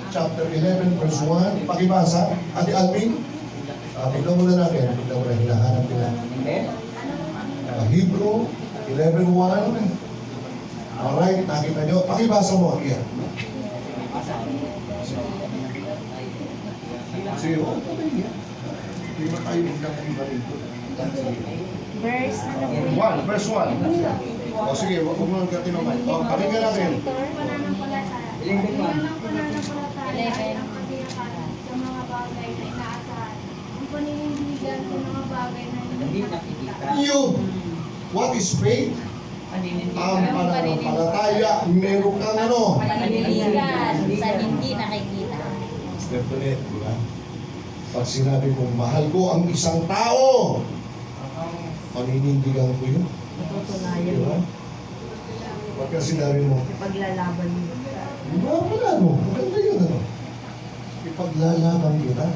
chapter 11, verse 1. Pakibasa. Ate Alvin, tignan muna natin. Tignan muna, hinahanap nila. Hebrew 11:1. Alright, nakita nyo. Pakibasa mo, Kia. Sige, huwag ka tayo. Hindi ba tayo magkakaiba rito? Verse ano po yun? 1, verse 1. O sige, huwag mo magkatinumay. O, pakinggan natin. Pananampalataya. Pananampalataya ang katiyakan sa mga bagay na inaasahan. Ang paninindigan sa mga bagay na hindi nakikita. You, what is faith? Ang pananampalataya, meron kang ano? Paninindigan sa hindi nakikita. Step ulit, di ba? Pag sinabi kong mahal ko ang isang tao, paninindigan ko yun. Natutunayan Di ba? mo. Pagka sinabi mo, Paglalaban mo. di ba pala mo? Maganda yun ano? Ipaglalaban kita.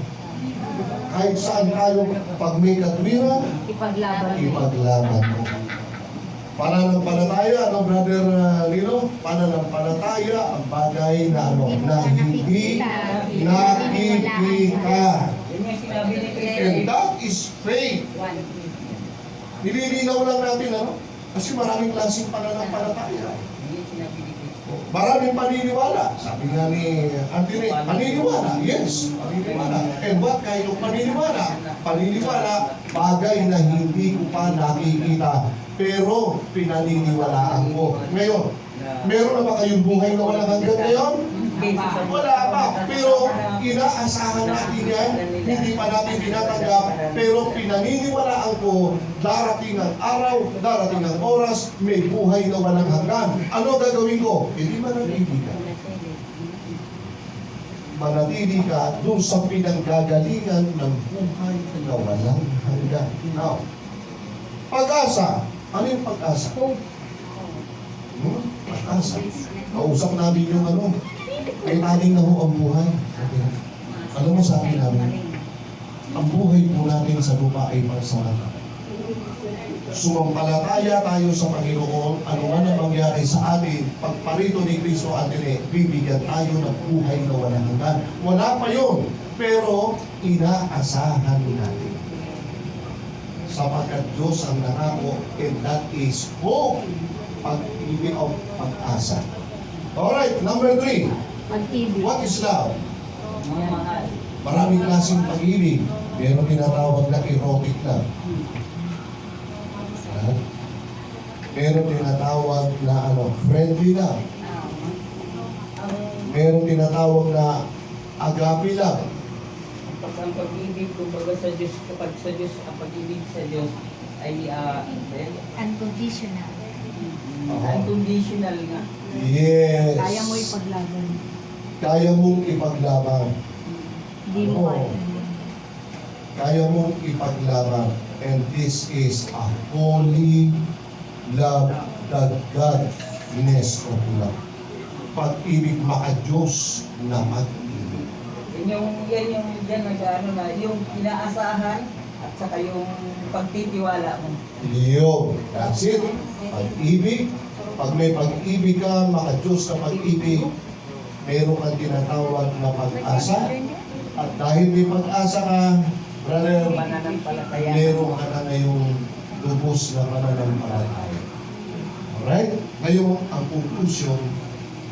Kahit saan tayo, pag may katwiran, Ipaglaban mo. ipaglaban mo. Pananampalataya, ano brother Lino? Pananampalataya, ang bagay na ano, na hindi nakikita. And that is faith. Nililinaw lang natin, ano? Kasi maraming klaseng pananampalataya. Maraming paniniwala. Sabi nga ni Anthony, paniniwala. Yes, paniniwala. And what kind of paniniwala? Paniniwala, bagay na hindi ko pa nakikita, pero pinaniniwalaan ko. Ngayon, meron na ba kayong buhay na walang hanggan ngayon? Wala pa. Pero inaasahan natin yan. Hindi pa natin tinatanggap. Pero pinaniniwalaan ko, darating ang araw, darating ang oras, may buhay na walang hanggan. Ano gagawin ko? Hindi manatili ka. Manatili ka doon sa pinanggagalingan ng buhay na walang hanggan. Now, pag-asa. Ano yung pag-asa? Pag-asa. Kausap namin yung ano, may taning na ho ang buhay. Okay. Alam mo sa akin namin, ang buhay po natin sa lupa ay para sa mga. Sumampalataya tayo sa Panginoon, ano man ang mangyari sa atin, pagparito ni Kristo atin, bibigyan tayo ng buhay na walang hanggan. Wala pa yun, pero inaasahan natin. Sapagkat Diyos ang nangako, and that is hope, pag-ibig o pag-asa. Alright, number 3. Pag-ibig. What is love? Maraming klaseng pag-ibig. Meron tinatawag na erotic love. Meron tinatawag na friendly love. Meron tinatawag na agape love. Ang pag-ibig, kumbaga sa Diyos, kapag sa Diyos, ang pag-ibig sa Diyos ay Unconditional. unconditional nga. Yes. Kaya mo ipaglaban. Kaya mong ipaglaban. Hindi mo kaya. Kaya mong ipaglaban. And this is a holy love, the godness of love. Pag-ibig maka-Diyos na mag-ibig. Yan yung inaasahan at saka yung pagtitiwala mo. Yun. That's it. Pag-ibig. Pag may pag-ibig ka, maka-Diyos na pag-ibig, meron kang tinatawag na pag-asa. At dahil may pag-asa ka, brother, Pananampalataya. meron ka na ngayong lubos na pananampalataya. Alright? Ngayon, ang conclusion,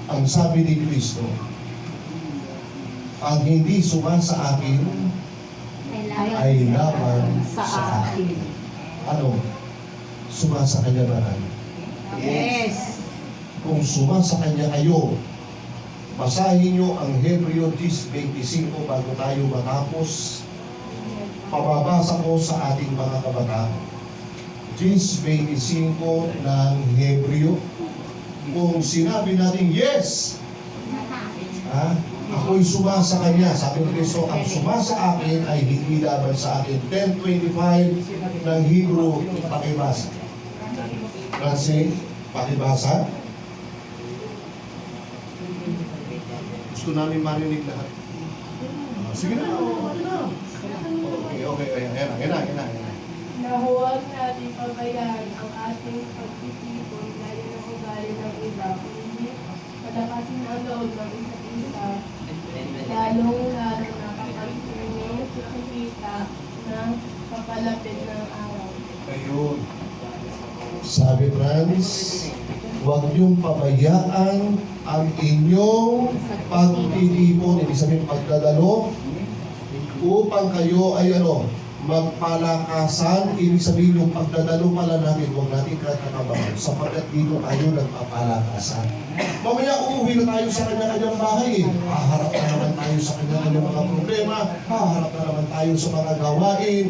ang sabi ni Kristo, ang hindi suma sa akin ay laban Sa sa akin. akin. Ano? Suma sa kanya ba tayo? Yes. Kung suma sa kanya kayo, basahin nyo ang Hebreo 10:25 bago tayo matapos. Pababasa ko sa ating mga kabataan. 10:25 ng Hebreo. Kung sinabi natin, yes! Ako'y suma sa kanya. Sabi ni Kristo, ang suma sa akin ay hindi laban sa akin. 10:25 ng Hebrew, pakibasa. Francis, pakibasa. Gusto namin marinig lahat. Sige na, okay na. Okay, ayan na. Na huwag natin pabayaan ang ating pagtitipon gaya ng ugali ng iba, kundi palakasin ang loob ng isa't isa lalong-lalo na kapag inyo nakikita ng papalapit ng araw. Ayun. Sabi Franz, huwag niyong pabayaan ang inyong pagtitipon, ibig sabihin pagdadalo, upang kayo ay magpalakasan. Ibig sabihin yung pagdadalo pala natin, huwag natin kakakabahan sapagkat dito tayo nagpapalakasan. Mamaya uuwi na tayo sa kanya-kanyang bahay. Haharap na naman tayo sa kanya-kanyang mga problema, haharap na naman tayo sa mga gawain.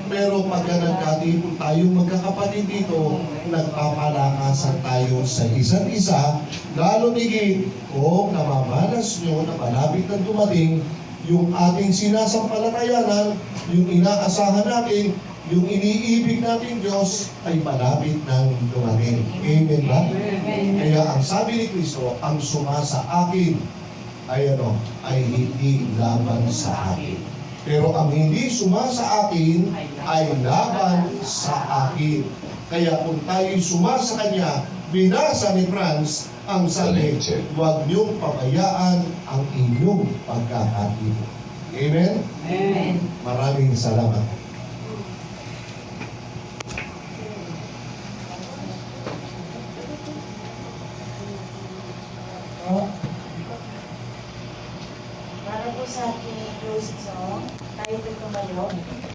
Pero pagka nagkatipon tayong magkakapatid dito, nagpapalakasan tayo sa isa't isa, lalo higit kung namamalas nyo na malapit na dumating yung ating sinasampalatayanan, yung inaasahan natin, yung iniibig natin Diyos ay malapit nang dumating. Amen ba? Kaya ang sabi ni Kristo, ang sumasa akin ay ay hindi laban sa akin. Pero ang hindi sumasa akin ay laban sa akin. Kaya kung tayo'y sumasa Kanya, binasa ni Franz ang sabi, huwag niyong pabayaan ang inyong pagkakatipon. Amen? Amen. Maraming salamat. Para po sa ating closing song, tayo po tumayo.